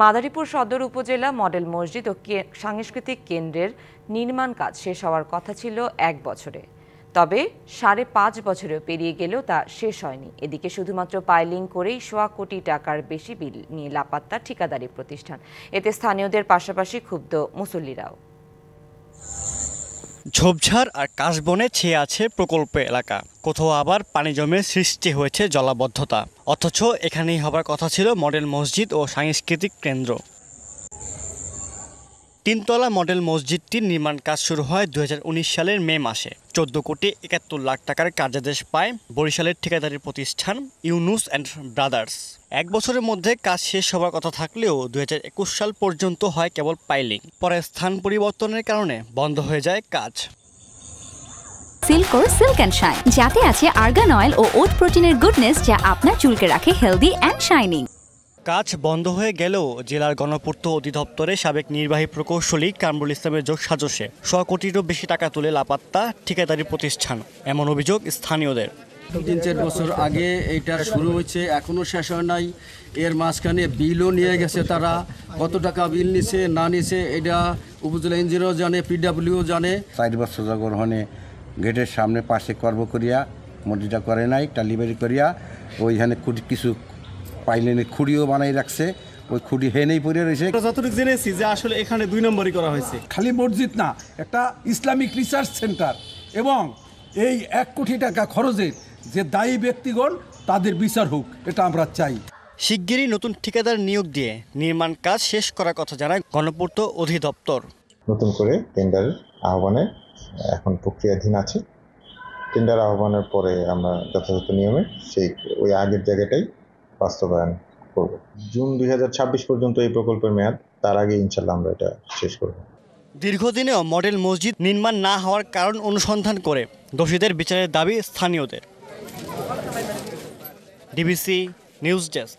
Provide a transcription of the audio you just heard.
মাদারীপুর সদর উপজেলা মডেল মসজিদ ও সাংস্কৃতিক কেন্দ্রের নির্মাণ কাজ শেষ হওয়ার কথা ছিল 1 বছরে, তবে 5.5 বছরেও পেরিয়ে গেলেও তা শেষ হয়নি। এদিকে শুধুমাত্র পাইলিং করেই 1.25 কোটি টাকার বেশি বিল নিয়ে লাপাত্তা ঠিকাদারি প্রতিষ্ঠান। এতে স্থানীয়দের পাশাপাশি ক্ষুব্ধ মুসল্লিরাও। ঝোপঝাড় আর কাশবনে ছেয়ে আছে প্রকল্প এলাকা, কোথাও আবার পানি জমে সৃষ্টি হয়েছে জলাবদ্ধতা। অথচ এখানেই হবার কথা ছিল মডেল মসজিদ ও সাংস্কৃতিক কেন্দ্র। 3 তলা মডেল মসজিদটির নির্মাণ কাজ শুরু হয় 2019 সালের মে মাসে। 14 কোটি 71 লাখ টাকার কার্যাদেশ পায় বরিশালের ঠিকাদারি প্রতিষ্ঠান ইউনুস অ্যান্ড ব্রাদার্স। 1 বছরের মধ্যে কাজ শেষ হওয়ার কথা থাকলেও 2021 সাল পর্যন্ত হয় কেবল পাইলিং। পরে স্থান পরিবর্তনের কারণে বন্ধ হয়ে যায় কাজ। সিল্কোর সিল্ক অ্যান্ড শাইন, যাতে আছে আর্গান অয়েল ও ওট প্রোটিনের গুডনেস, যা আপনার চুলকে রাখে হেলদি অ্যান্ড শাইনিং। কাজ বন্ধ হয়ে গেলেও জেলার গণপূর্ত অধিদপ্তরের সাবেক নির্বাহী প্রকৌশলী কামরুল ইসলামের যোগসাজশে 100 কোটিরও বেশি টাকা তুলে লাপাত্তা ঠিকাদারি প্রতিষ্ঠান, এমন অভিযোগ স্থানীয়দের। 3-4 বছর আগে এইটা শুরু হয়েছে, এখনো শেষ হয় নাই। এর মাঝখানে বিলও নিয়ে গেছে তারা। কত টাকা বিল নিছে না নিছে এটা উপজেলা ইঞ্জিনিয়ারও জানে, পিডব্লিউ জানে। 4 বছর গ্রহণে গেটের সামনে পাশে কর্ম করিয়া মসজিদটা করে নাই, টালিবাড়ি করিয়া ওইখানে কিছু পাইলেনে খুঁড়িও বানাই রাখছে। ওই খুঁড়ি হেনেই পড়ে রয়েছে। যতটুকু জেনেছি যে আসলে এখানে 2 নম্বরই করা হয়েছে। খালি মসজিদ না, একটা ইসলামিক রিসার্চ সেন্টার, এবং এই 1 কোটি টাকা খরচের যে দায়ী ব্যক্তিগণ তাদের বিচার হোক, এটা আমরা চাই। শিগগিরই নতুন ঠিকাদার নিয়োগ দিয়ে নির্মাণ কাজ শেষ করার কথা জানায় গণপূর্ত অধিদপ্তর। নতুন করে টেন্ডার আহ্বানের এখন প্রক্রিয়াধীন আছে। টেন্ডার আহ্বানের পরে আমরা যথাযথ নিয়মে ওই আগের জায়গাটাই বাস্তবায়ন করব। জুন 2026 পর্যন্ত এই প্রকল্পের মেয়াদ, তার আগে ইনশাল্লাহ আমরা এটা শেষ করব। দীর্ঘদিনেও মডেল মসজিদ নির্মাণ না হওয়ার কারণ অনুসন্ধান করে দোষীদের বিচারের দাবি স্থানীয়দের। DBC news desk.